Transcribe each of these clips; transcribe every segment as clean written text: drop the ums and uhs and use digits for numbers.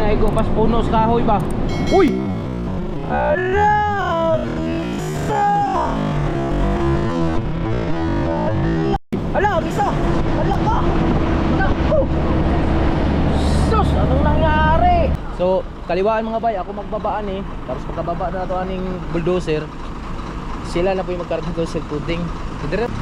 naigo pas puno sa kahoy ba. Uy! Ala! Ala, bisa! Ala ka! Naku! Sus! Anong nangyari? So, kaliwaan mga bay, ako magbabaan eh. Tapos pagkababa na ito aning bulldozer, sila na po yung magkarga doon sa pudding. Direct.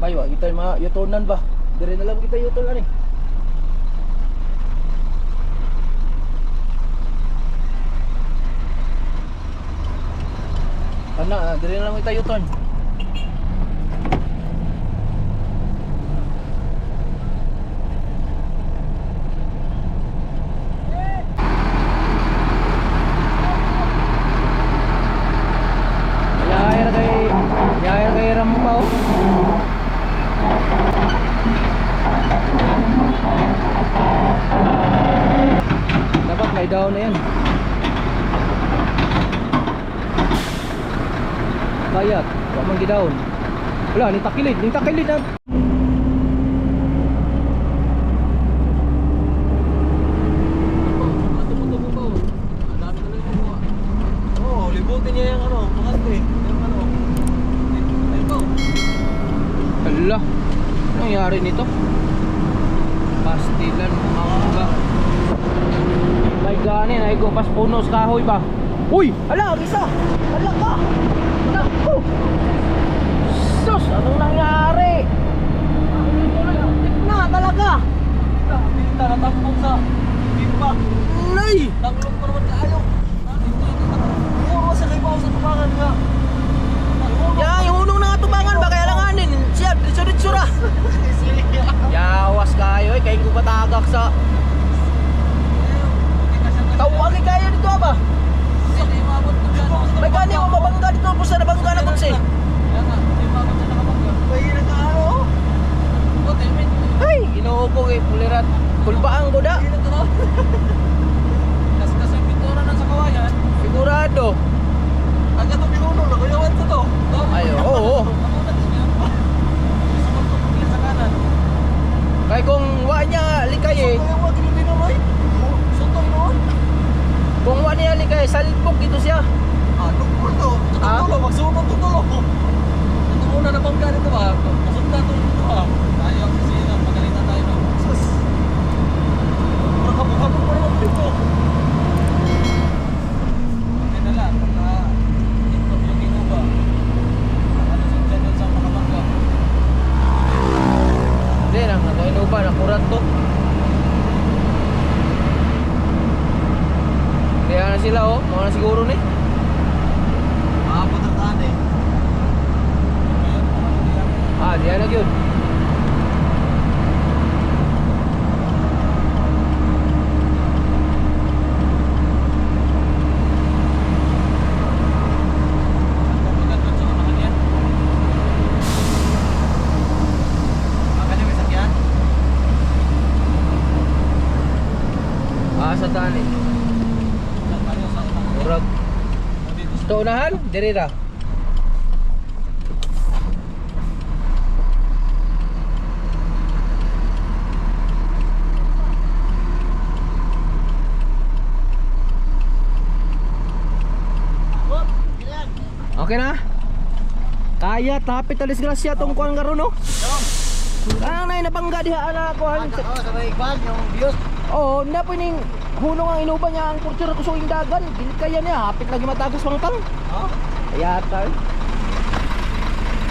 Bayo, kita mga yutonan ba? Dire na lang kita yutonan eh. Ana, dire na lang kita yuton. Ya kay Rampaw. Dapat may down na yan. Bayat, huwag mong gidown. Wala, nitakilid na. Oh, libutin niya yung ano, makante. Yung ano. Hala, ano nangyari nito? Pastilan, mangga. May ganin, ay pas puno sa kahoy ba? Uy! Hala, isa! Hala ka! Naku! Sus! Anong nangyari? Na talaga! Pinta na tampong sa pipa. Nay! Tanglong pa naman kayo. Puro sa libaw sa tubangan nga. Yung unong nga tubangan ba kaya langanin? Siya, ditsura. Yawas kayo eh, kayo ko patagak sa tawagin kaya dito ba? May gani ako mabangga dito po sa nabangga na kutsi. Ay, inuupo kay pulirat. Pulbaang ko da. Kas yung pintura na sa kawayan. Sigurado. Agad ang pinuno, nakuyawan sa to. Ay, oo. Kaya kung wa niya likay eh. Kung wa niya likay, salpok dito siya. Lukpor to. Tutulo, magsunog tutulo. Ito muna na bangga nito ba? Masunda to dito ba? Tayo ang sisinan, magalitan tayo no. Sus. Makabukabok pa naman dito. Okay na lang, ikot yung inuba. Ano sundyan doon sa makabangga? Hindi lang, inuba, nakurat to. Kaya na sila oh, mga na siguro ni. Patartaan eh. Diyan na yun. Sa daan eh. Murag. Ito unahan, diri ra. Okay na? Kaya tapit alis grasya tong kuan karon no? Ang nay nabangga diha ana kuan. Sa may kuan yung views. Oo, na po ning hulong ang inuban niya ang kultura ko suing dagan. Dili kaya niya hapit lagi matagos pang tang. Oh. Kaya ta.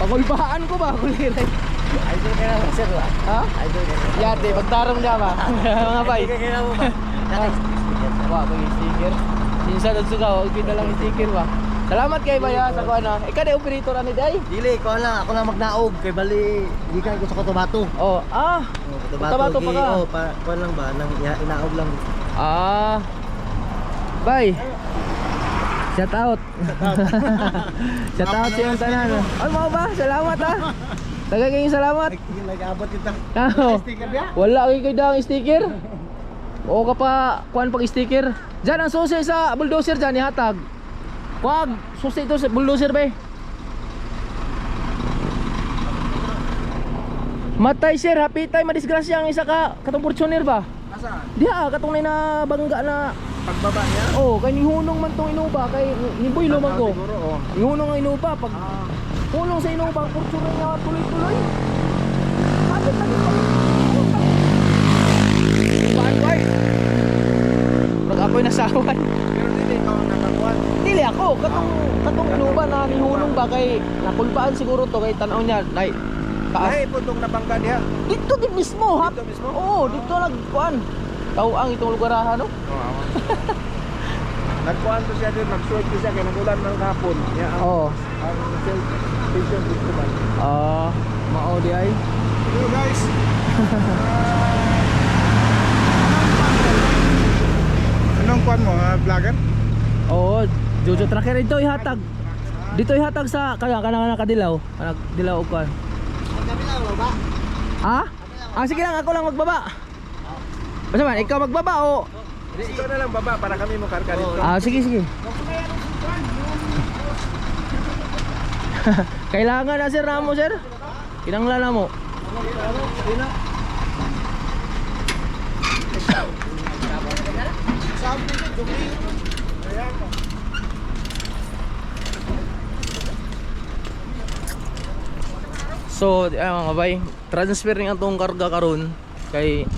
Pagulbahan ko ba kuliray. Idol ka na sir ba? Ha? Idol ka na. Yate, pagtarong niya ba? Mga bay. Idol ka na mo ba? Wa ko sticker. Sinsa dad suga, og pita lang sticker ba. Salamat kay Baya sa kuan na. Ikaw na operator ani day. Dili ko lang, ako lang magnaog kay bali di ka ko sa Cotabato. Oh, Cotabato pa ka. Oh, kuan lang ba nang inaog lang. Bay. Shout out. Shout out sa iyong tanan. Ay mo ba? Salamat ha. Tagay kayong salamat. Nag-abot kita. Sticker niya? Wala kayo dang sticker. O ka pa kuan pag sticker. Diyan ang susi sa bulldozer diyan ihatag. Wag susi ito sa bulldozer be. Matay sir, hapitay madisgrasya ang isa ka katong Fortuner ba? Asa? Diha katong na bangga na Pagbaba niya? oh, kay nihunong man tong Innova kay niboy lumag ko. Siguro, oh. Nihunong ang Innova pag hulong sa Innova ang Fortuner niya tuloy-tuloy. Bakit lagi pa? Bye. Pag ako'y nasawan. Pero dili ikaw ang nakakuan. Dili ako, katong Innova na nihunong ba kay napulbaan siguro to kay tanaw niya. Nay, taas. Ay, putong nabangga niya. Dito din mismo, ha? Dito mismo? Oo, dito nagkuan. Tawang itong lugarahan, no? Oo. Nagkuhan to siya din, nag-swipe to siya kaya nagulan ng hapon. Niya Oo. ang station dito ba? Mao di ay. Hello guys. Anong kuan mo, vlogger? Oo, Jojo Tracker ito ihatag. Dito ihatag sa kanang kadilaw. Kanang dilaw og kuan. Ha? Sige lang, ako lang magbaba. Basta man, ikaw magbaba o. Ikaw na lang baba para kami mo karga dito. Sige. Kailangan na sir namo sir. Kinanglan na mo. So, mga bay, transfer nga tong karga karon kay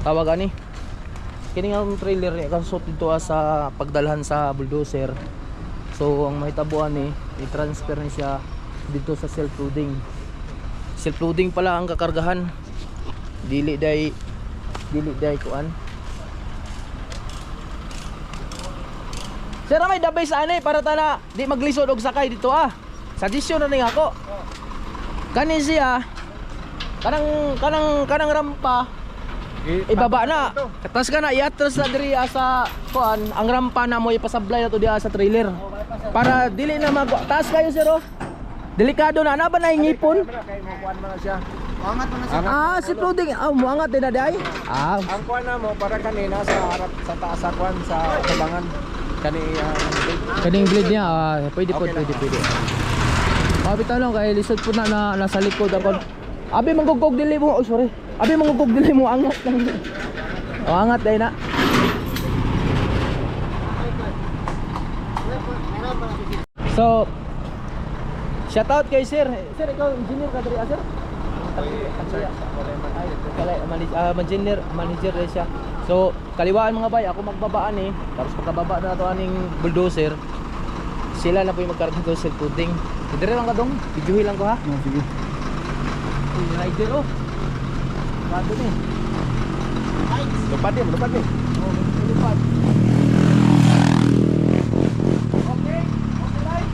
tawag ani. Kini nga trailer ni kasot dito sa pagdalhan sa bulldozer. So, ang mahitabuan ni i-transfer ni siya dito sa self-loading. Self-loading pala ang kakargahan. Dili day kuan. Sir, may dabay sa ani para tana di maglisod og sakay dito Suggestion na ning ako. Kani siya kanang rampa ibaba na. Katas ka na iatras na diri sa kuan, ang rampa na mo ipasablay na to diha sa trailer. Para dili na taas kayo sir oh. Delikado na ba na ngipon? Kay mo kuan man na siya. Angat man na siya. Si Pluding, muangat din na di ay. Ang kuan na mo para kanina sa harap sa taas sa kuan sa tabangan. Kaning blade niya, pwede. Bitaw lang kay lisod po na nasa likod ako. Abi manggugog dili mo. Oh sorry. Abi manggugog dili mo angat lang. Angat dai na. So shout out kay sir. Sir ikaw engineer ka diri sir? Manager rin siya. So kaliwaan mga bay, ako magbabaan tapos pagkababa na ito aning bulldozer, sila na po yung magkaroon dito sa pudding. Dire lang ka dong, videohin lang ko ha. Sige. Rider oh. Rado ni. Lupad din. Lupad. Okay, right.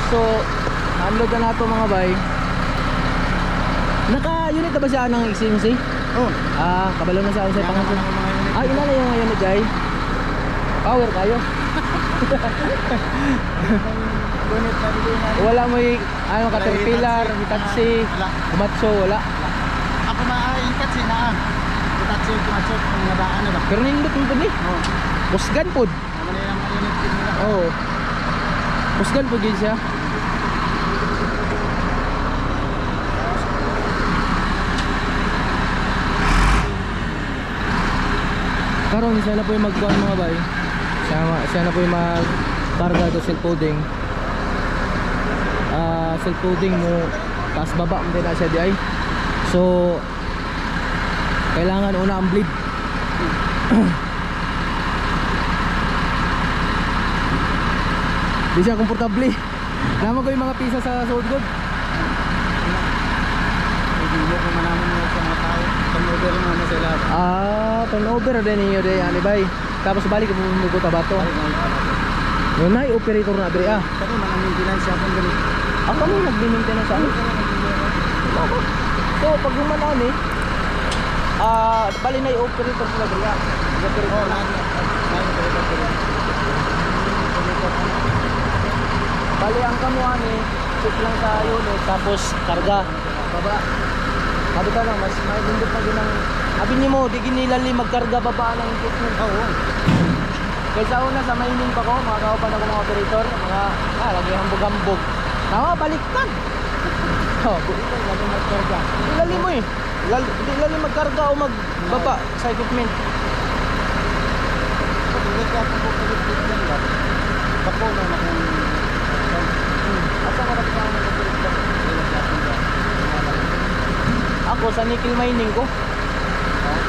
So, unload na nato mga bay. Naka-unit na ba siya ng XMC? Oh. Kabalo na siya sa Kaya pangalan. naman ako mga unit. Ina na yung ngayon na Jai. Power kayo. Unit na dito na. Wala mo yung ano, Caterpillar, Hitachi, Wala. Komatsu, wala. Ako maaingkat sina. Hitachi, Komatsu, kung nabaan na ba? Pero nindot mo po ni. Oo. Pusgan po. Ano na yung unit din nila. Oo. Pusgan po din siya. Karon siya na po yung magkuhan mga bay. Siya na po yung magkarga do self-loading. Self-loading mo taas baba mo din na siya di ay. So kailangan una ang bleed. Di siya komportable. Naman ko yung mga pisa sa sudgod. Hindi mo kung manaman mo sa mga tao. Turnover mo na sila. Turnover din niyo day ani bay. Tapos balik mo mugo tabato. Yun na operator na diri Pero manang maintenance siya kung ganito. Ako mo nagbi-maintenance ano? So pag humanan eh bali na operator sila diri Oo, lahat. Bali ang kamuhan eh check lang sa unit tapos karga. Baba. Sabi ka lang mas may bundok na ginang sabi niyo mo di ginilali magkarga baba ng equipment. Oo. Kaysa una sa mining pa ko, mga kaupan ako mga operator, mga lagi hambog-hambog. Tama, baliktad. Bukitan, lagi magkarga. Ilali mo eh. Hindi lali magkarga o magbaba sa equipment. Pag-ulit ka kung bukilit yan ba? Bako na na kung... Asa nga rin ka ako sa nickel mining ko.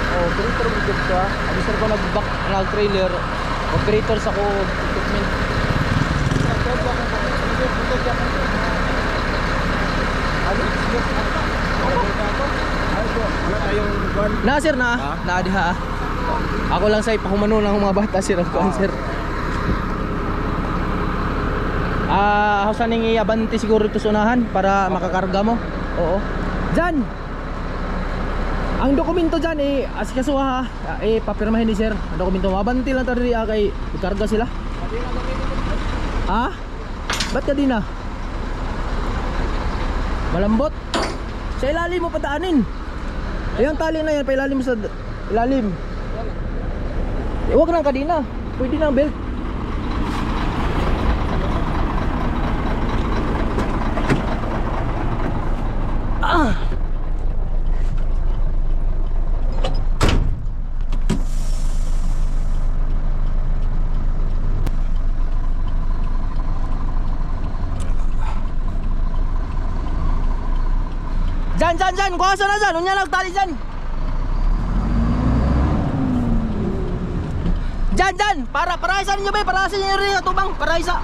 Operator ko dito Abisar ko nag-trailer. Operator sa ko equipment. Wala tayong buwan. Na sir na. Na diha. Ako lang sa ipahumano ng mga bata sir ang kuan sir. Hausan ning iabante siguro ito sa unahan para makakarga mo. Oo. Diyan. Ang dokumento dyan asikasuha papirmahin ni sir. Ang dokumento mabanti lang tadi kay ikarga sila. Ba't ka din malambot? Sa ilalim mo pataanin. Yung tali na yan pa ilalim mo sa ilalim. Huwag nang kadina. Pwede nang belt. Dyan. Kuha na dyan. Unya nagtali dyan. Dyan. Paraisan nyo ba? Paraisan nyo rin. Tubang. Paraisa.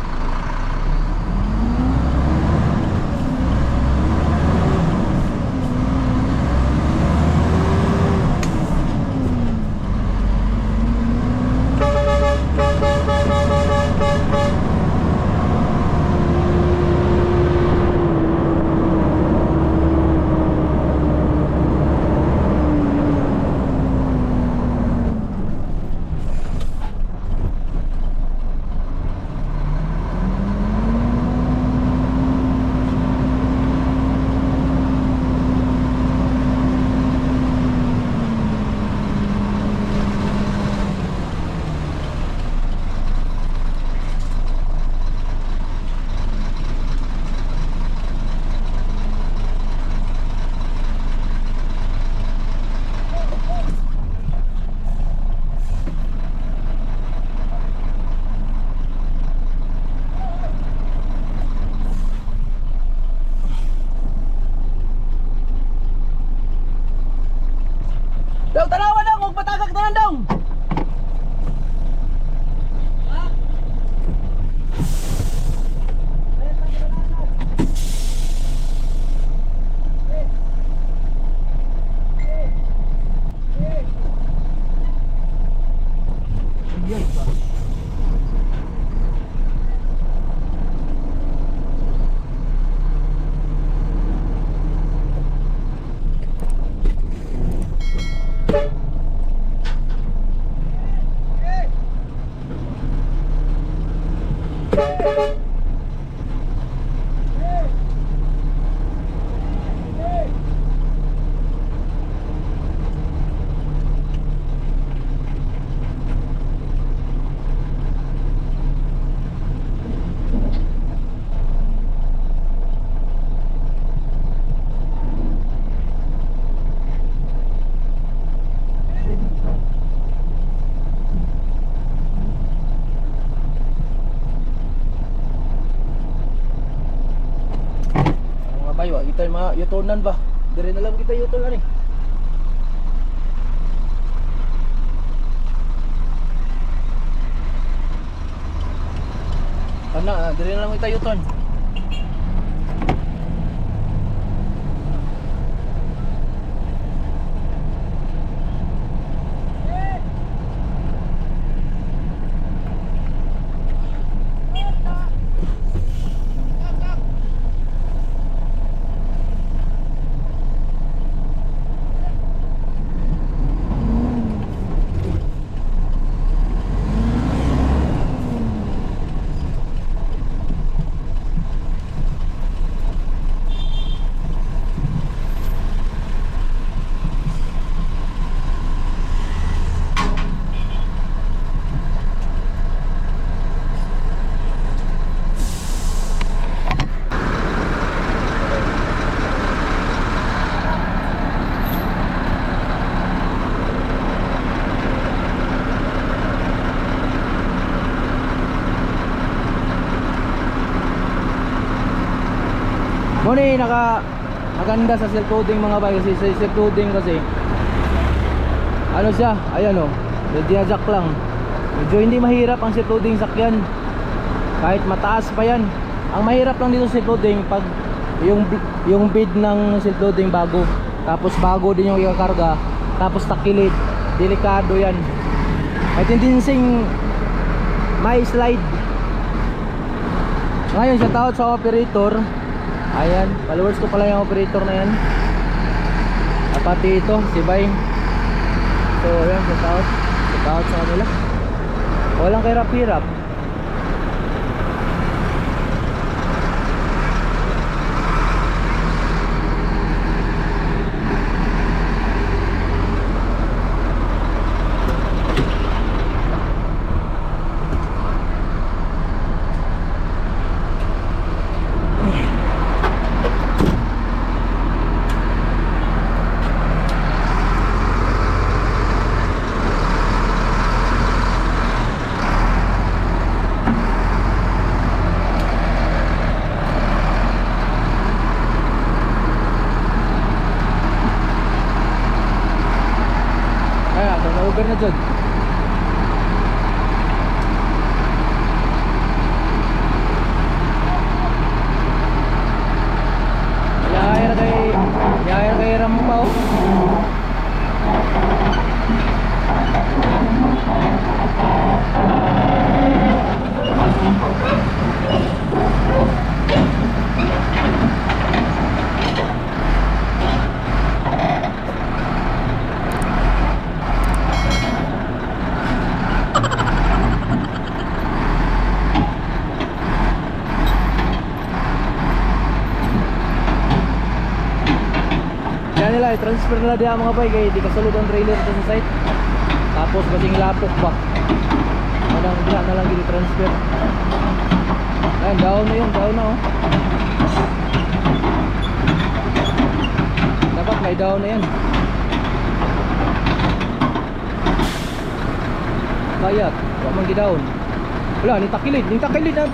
Daw tanawa daw, huwag patagak tanan daw. Ayo, kita yutunan ba? Dire na lang kita yutunan eh. Dire na lang kita yuton. Muna maganda sa silk loading mga bay, kasi sa silk loading kasi ano siya, ayan o, jack lang. Medyo hindi mahirap ang silk loading sakyan kahit mataas pa yan. Ang mahirap lang dito sa silk loading pag yung bid ng silk loading bago, tapos bago din yung ikakarga, tapos takilid, delikado yan. May tendencing may slide. Ngayon shout out sa operator. Ayan, followers ko pala yung operator na yan. At pati ito, si Bay. So ayan, shout out sa kanila. Walang kahirap-hirap. Over na dyan. Yair kay Rampaw. Nila transfer nila diha mga bay kay di kasulod ang trailer to sa site. Tapos basing lapok pa. Manang diha na lang gid transfer. Ayun, down na yun, down na oh. Dapat may down na yan. Bayat, wa man gidown. Wala, ni takilid na.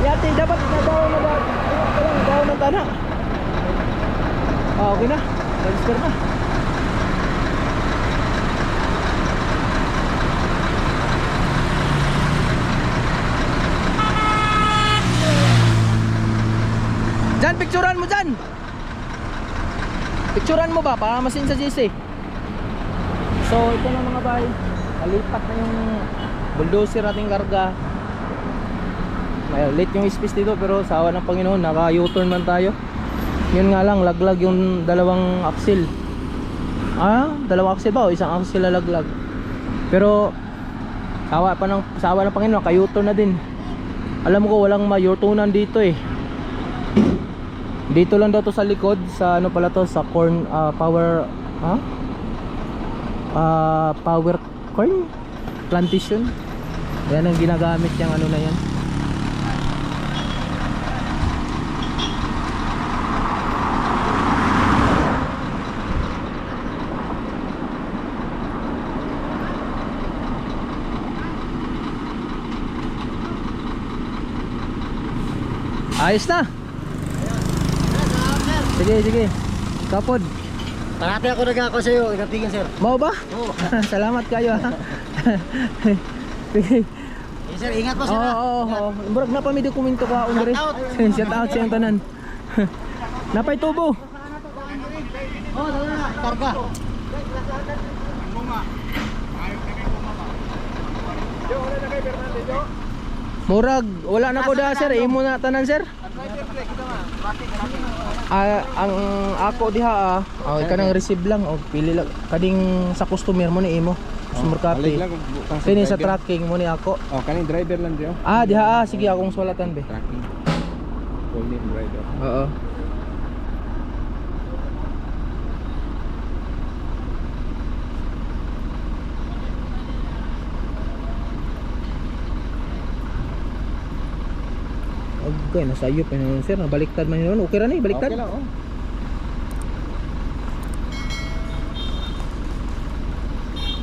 Yati dapat na daw ng tanah. Okay na. Transfer na. Jan, picturean mo dyan. Picturean mo ba para masin sa GC. So ito na mga bay. Kalipat na yung bulldozer ating karga. May late yung space dito pero sa awa ng Panginoon naka U-turn man tayo. Yun nga lang, laglag yung dalawang axle. Dalawang axle ba o isang axle laglag. Pero sa awa ng Panginoon naka U-turn na din. Alam ko walang ma-U-turnan dito eh. Dito lang daw to sa likod sa ano pala to sa corn power power corn plantation. Yan ang ginagamit yung ano na yan. Ayos na. Sige. Kapod. Parati ako nag-ako sa iyo, inatingin sir. Mau ba? Oo. Salamat kayo ha. Sige. Sir, ingat po sir. Oo. Murag na pa may dokumento ko ako diri. Shout out sa iyong tanan. Napay tubo. Dala na, karga. Murag wala na ko da sir, imo na tanan sir. Ang ako diha kanang receive lang o pili lang kading sa customer mo ni imo. Customer copy. Kini sa tracking mo ni ako. Kaning driver lang diyo. Diha sige akong sulatan be. Tracking. Full name driver. Oo. Okay, nasa iyo pa yun sir, nabaliktad man yun. Okay ra ni, baliktad. Okay lang,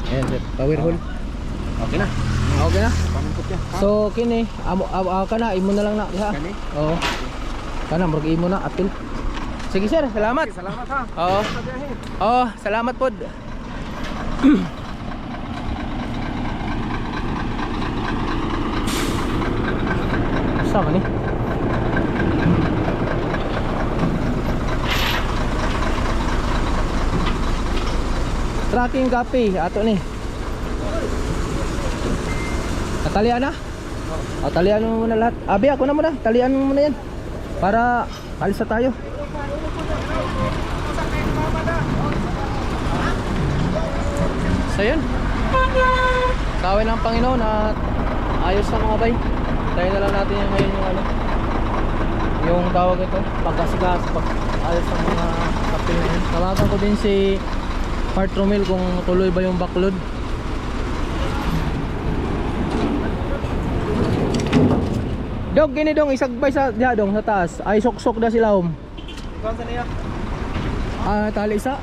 Ayan sir, power hole. Okay na. Okay na. Pamangkot yan. So kini, kana imo na lang na diha. Kani? Oo. Kana murag imo na apil. Sige sir, salamat. Salamat ha. Oo, salamat pod. Sama ni. Tracking copy ato ni. Talian na? Talian mo muna lahat. Abi ako na muna. Talian mo muna yan. Para alis na tayo. So yun. Tawin ng Panginoon at ayos na mga bay. Tayo na lang natin yung ngayon yung ano. Yung tawag ito. Pagkasigas. Ayos ng mga kapil na yun. Tawagan ko din si Part Romel kung tuloy ba yung backload. Dog gini dong isagbay sa diha dong sa taas. Ay sok-sok da sila hom. Ikaw sa niya? Tali isa.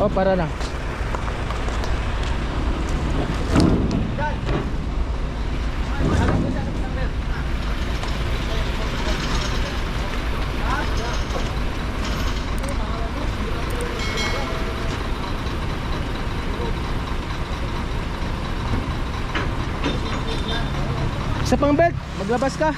Oh, para na. Isa pang belt, maglabas ka.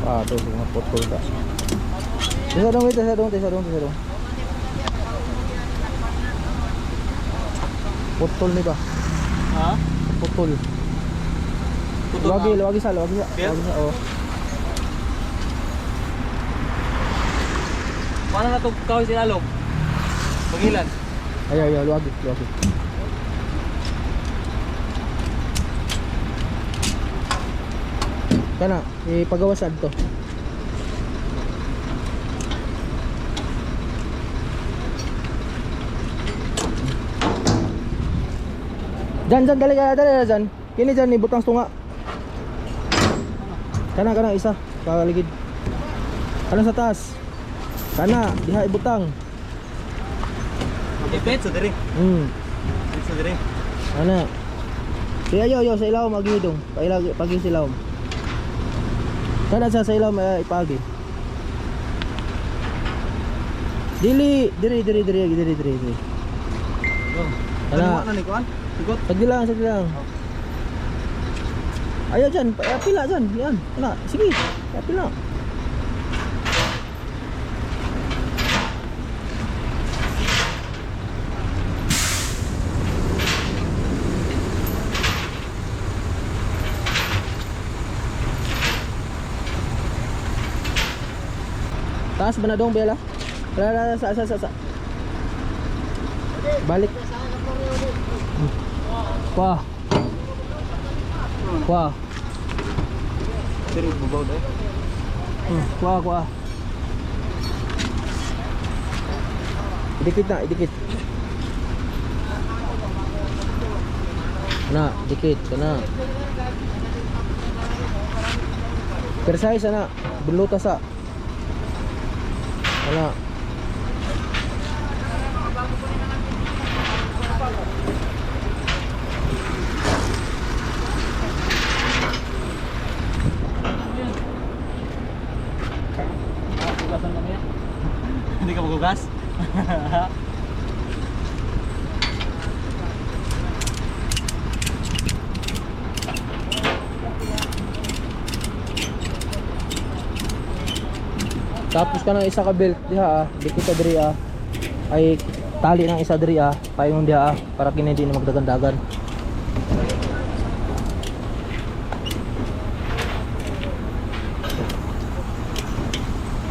Ah, tuh mga potol ka. Isa dong, isa dong. Potol ni ba? Ha? Potol. Lagi sa. Oh. Paano na ito kawin sinalog? Pagilan. Ay, lagi. Kana, ipagawasan to. Dyan, dali dyan. Kini dyan, ibutang tunga. Kana, isa. Paligid. Kana sa taas. Kana, diha ibutang. Ipet sa diri. Sa diri. Kana. Di ayo sa ilaw magidong. Pagi sa ilaw. Kana sa ilaw ipagi. Diri. Kana. Ano ni kuan? Sigot. Sagdi lang. Ayo dyan, pila dyan. Yan, pila. Sige, pila. Taas ba na dong, Bella? Wala, sa. Balik. Wah. Diri bubaw dai. Wah. Idikit. Na, dikit kana. Persay sana, beluta sa. Wala. Hindi ka magugas? Tapos ka ng isa ka belt diha dikit ka diri ay tali ng isa diri paingon diha para kini di na magdagan-dagan.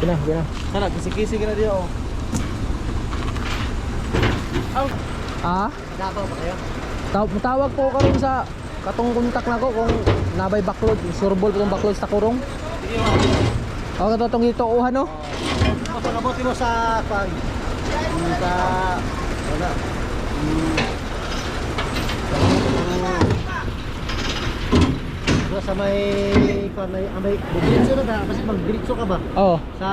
Gina. Sana kisi-kisi ka na diyo. Nagabaw ba kayo? Tawag ko karon sa katong kontak nako kung nabay baklod, surbol itong baklod sa kurong. Sige mo. O katong dito uhan no. Pagkabuti mo sa pag sa wala. Sa may diretso na ba? Kasi magdiretso ka ba? Oh, Sa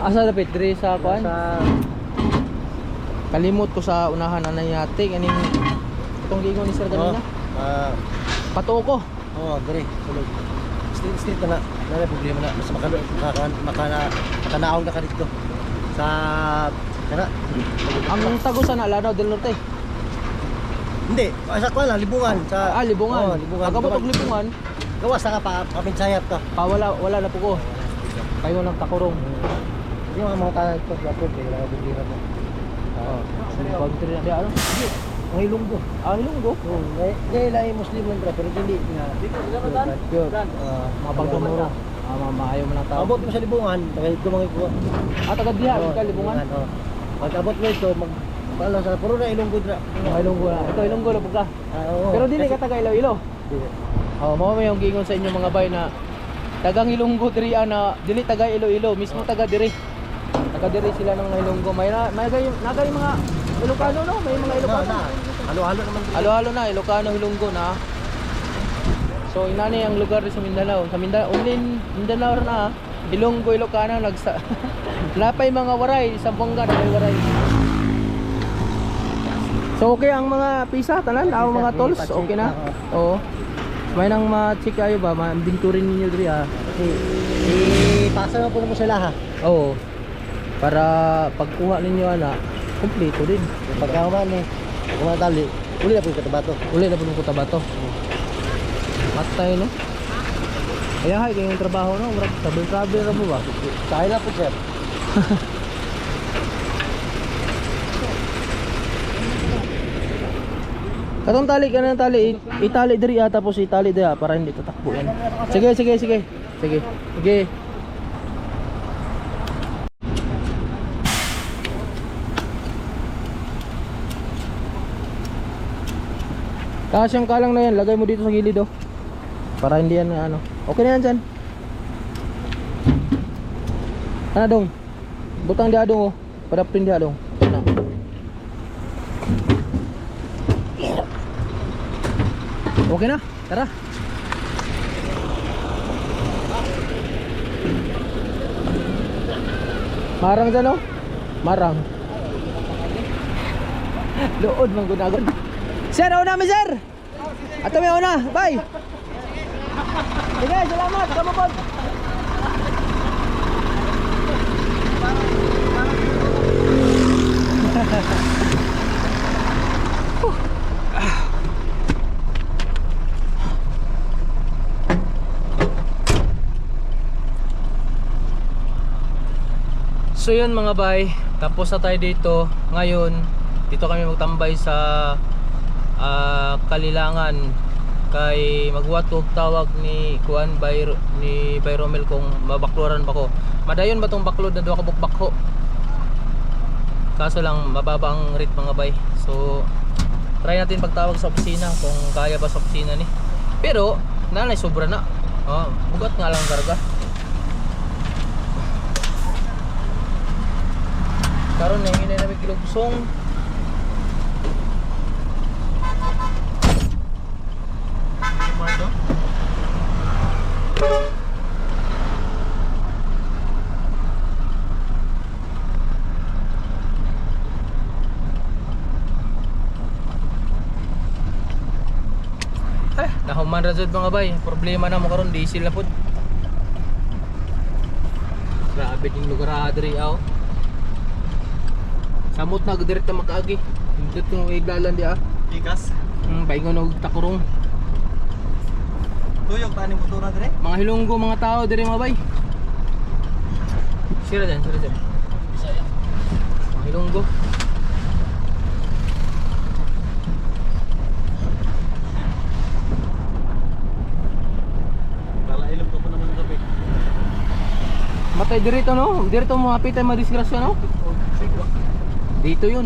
asa dapit diri sa kuan? sa Kalimot ko sa unahan anay yate kaning itong giingon ni sir kanina. Patuo ko. Dire. Sulod. Street na na problema na mas makanaon na ka dito. Sa kana. Ang tagusan na Lanao del Norte. Hindi, sa kuan libungan sa Libungan. libungan. Pagabot og libungan, Gawas na ka papinsayat ka. wala na po ko. Kayo nang takurong. Yung mga tanan ko sa pud kay wala problema ko. Country na diya ano? Ang Ilonggo. Ilonggo. Dahil ay Muslim lang pero hindi na. Pure. Mga pagkamuro. Maayo man ang tao. Abot mo sa libungan, dahil dumangay ko. Taga diha, libungan. Pag abot mo ito, pala sa puro na Ilonggo dra. Ilonggo na. Ito Ilonggo na pagka. Pero dili ka taga Iloilo. Mao may yung giingon sa inyo mga bay na tagang Ilonggo diri ana, dili taga Iloilo, mismo taga diri. Taga diri sila ng mga Ilonggo. May nagay mga Ilocano no, may mga Ilocano. Halo-halo naman. Halo-halo na Ilocano, Ilonggo na. So inani ang lugar sa Mindanao. Sa Mindanao, Mindanao na Ilonggo, Ilocano nagsa. Napay mga waray, sa Bongga na may waray. So okay ang mga pisa tanan, ang mga tolls, okay na? Oo. May nang ma-check kayo ba, ma-inventory ninyo diri ah. Ipasa na po na po sila ha. Oo. Para pagkuha ninyo ana, kumpleto din. Pagkaman eh. Kung matali, uli na po yung katabato. Uli na po ng kutabato. Matay no. Kaya hay kayong trabaho no, travel ra mo ba? Kaya na po sir. Katong tali ka ng tali, itali diri tapos itali diri para hindi tatakbo yan. Sige. Sige. Kasyang kalang na yan, lagay mo dito sa gilid oh. Para hindi yan ano. Okay na yan dyan. Ano dong? Butang di adong oh. Para print di adong. Ano? Okay na, tara. Marang dyan oh. Marang. Lood mang gunagon. Sir, una mi sir. Ato mi una, bye. Sige, salamat, kamapod. So yun mga bay, tapos na tayo dito. Ngayon, dito kami magtambay sa Kalilangan kay magwatog tawag ni Kuan ni Romel kung mabakluran ba ko. Madayon ba tong baklod na duha ka bukbakho? Kaso lang mababa ang rate mga bay. So try natin pagtawag sa opisina kung kaya ba sa opisina ni. Pero nanay sobra na. Bugat nga lang karga. Karon na hinay namin kilugsong. Nahuman ra jud mga bay, problema na mo karon diesel na pud. Grabe ding lugar adri aw. Samot na direkta makaagi. Dito yung iglalan di ah. Tikas. Paingon og takurong. Tuyok taning motor dire. Mga Hilonggo mga tao dire mga bay. Sira dyan. Mga Hilonggo. Ilog ko naman gabi. Matay dirito no? Dirito mo hapit ay madisgrasya no? Dito yun.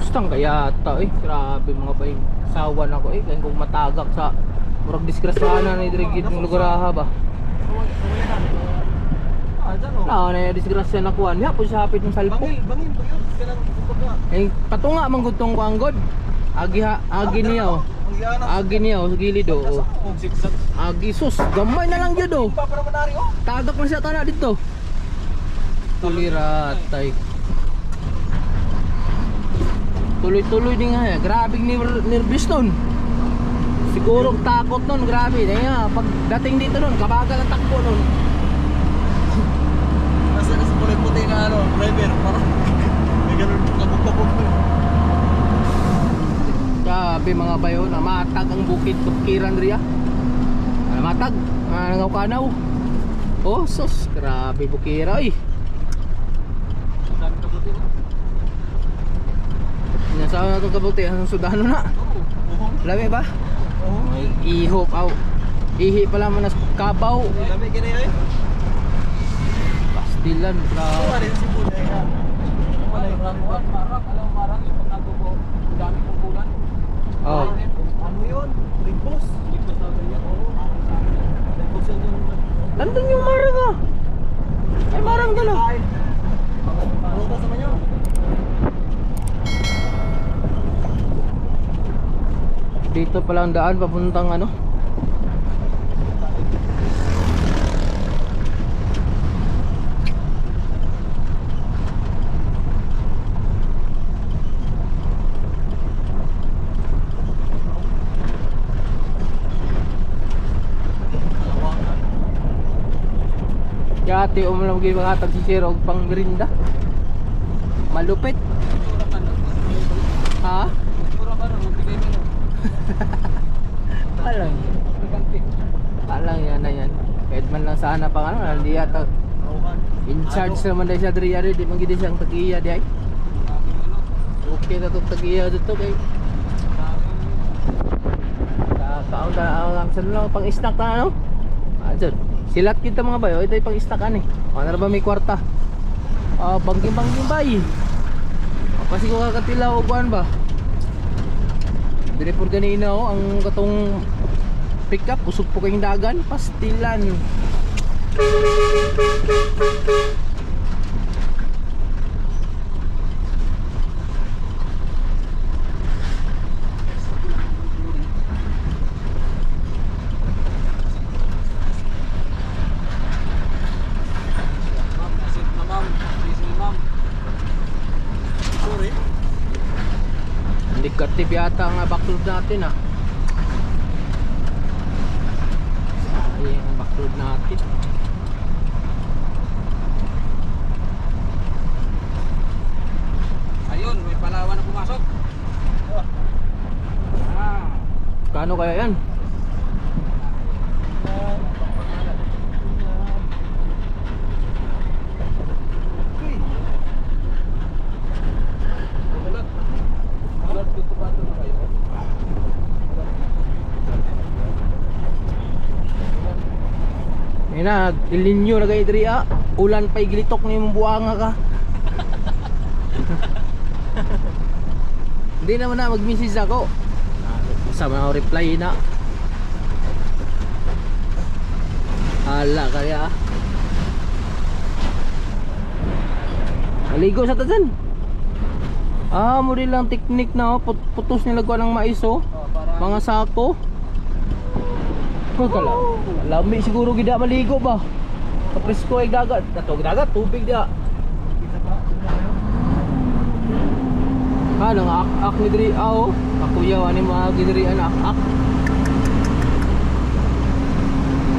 Gustang kaya ata grabe mga bay. Sawa na ko kaya kung matagak sa murag disgrasya na ni dirigid ng lugar ba. Na disgrasya na kuan. Ya po sa hapit ng salpok. Bangin kanang Patunga man gud tong kuanggod. Agi niya oh. Agi niya sa gilid oh. Agi sus, gamay na lang jud oh. Tagak na siya tana dito. Tuliratay. Tuloy-tuloy din nga grabe nervous nun. Siguro takot nun, grabe. Pag dating dito nun, kabagal ang takbo nun. Nasa puti na driver parang may ganun kabog-kabog. Grabe mga bayo, namatag ang bukid Bukkiran riya. Namatag, nangaw-kanaw. Oh, sus, grabe Bukira Nasawa na itong kabuti, ang Sudano na. Lami ba? May ihop, ihi pala man nas kabaw. Lami gani Pastilan, grabe. Marang yung pagkatubo. Dami pupulan. Oh. Ano yun? Ribos. Nandun yung marang ah. Ay marang doon ah. Ano sa manyo? Dito pala ang daan papuntang ano. Yati umulang gini mga tag si Sir og pang merinda. Malupit. Ha? Palang. Palang yan na yan. Kahit man lang sana pang ano, hindi yata in charge naman dahil siya diri di man gid siyang tagiya di ay. Okay na itong tagiya dito kay kaon ang sa lang pang snack na ano? Adyan. Silat kita mga bayo, ito yung pang snack eh. Ano na ba may kwarta? Bangging-bangging bay. Kasi ko kakatilaw o kuan ba? Dire por ganina oh, ang katong pick up usog po kayong dagan, pastilan. Negative yata ang backload natin ah. Sayang ang backload natin. Ayun, may Palawan na pumasok. Kano kaya yan? Ayun na, ilinyo na kayo diri ah. Ulan pa'y gilitok na yung buwanga ka. Hindi naman na mag-message ako. Sama ako reply na. Hala kaya ah. Maligo sa tadyan. Mo rin lang teknik na oh. Putos nila ko ng mais oh. Mga sako. Lami siguro gida maligo ba? Kapresko ay dagat. Dato dagat tubig dia. Nang ak ni diri aw. Ako yaw ani mga gidiri anak ak.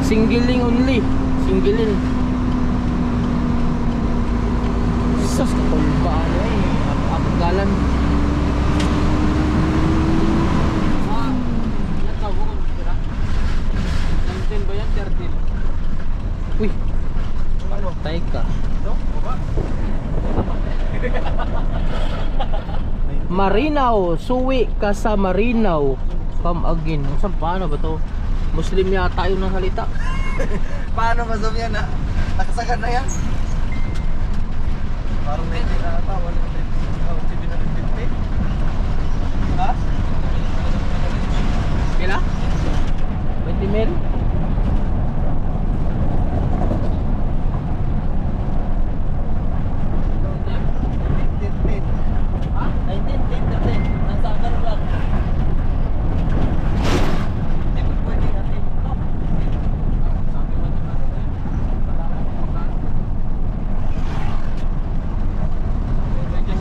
Singling only. Singling. Sus kapulbaan ay ak galan. Uy, tay ka. Marinaw, suwi ka sa Marinaw. Come again. Saan paano ba to? Muslim yata yun ang salita. Paano masum yan na? Nakasagan na yan? Parang may hindi na ata. 150? Ha? Kila? 20 mil?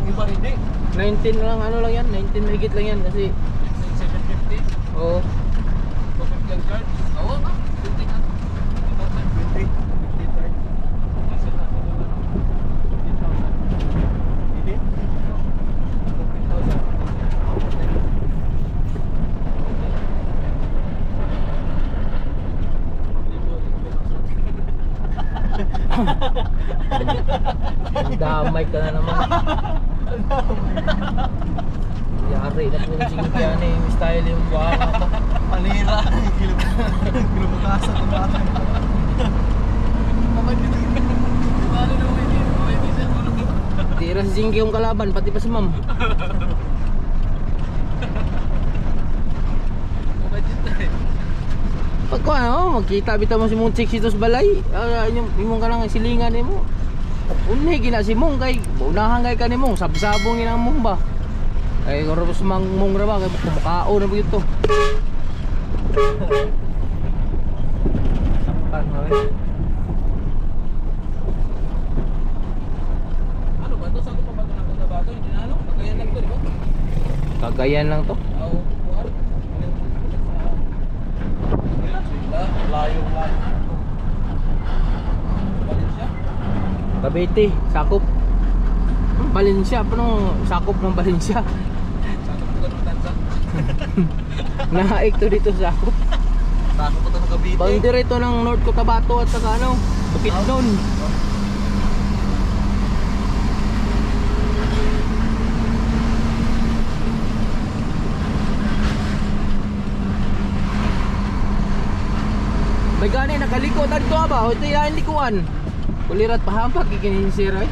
Iba hindi. 19 lang ano lang yan, 19 mahigit lang yan kasi 750? oo. 250 ang charge? Oo na, 50 na. 20. 50 charge. Hindi? 50,000. Damay ka na naman. Yari na po yung singkyan eh, yung style yung buwaka ko. Panira. Kilumakasan ang bata. Tira si Singki yung kalaban, pati pa si ma'am. Pag ko ano, magkita bitaw mo si mong chicks dito sa balay. Imong ka lang silingan nimo. Unhi gina si mong kay unahan kay kanimong sabsabong ginang mong ba. Ay korpos mang mong ra ba kay kumukao na bugito. Sampan mo eh. Ano ba to? Saan ko pa ba ito ng bato? Hindi na ano? Kagayan lang ito, di ba? Kagayan lang to. Oo. Layo. Valencia? Cavite, sakop. Valencia, paano sakop ng Valencia? Saan ko ba ito ng tansa? Nahaik to dito sa sakop. Saan ko ba ito ng Cavite? Boundary to ng North Cotabato at saka ano, Bukidnon. May gani nakaliko ta dito ba? Ito yan likuan. Kulirat pahampag kikinin si Roy.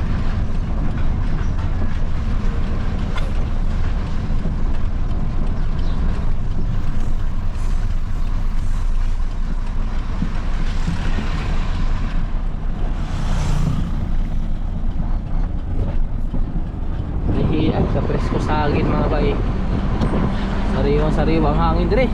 Lihian sa presko sa hangin mga bay. Sariwang hangin dire.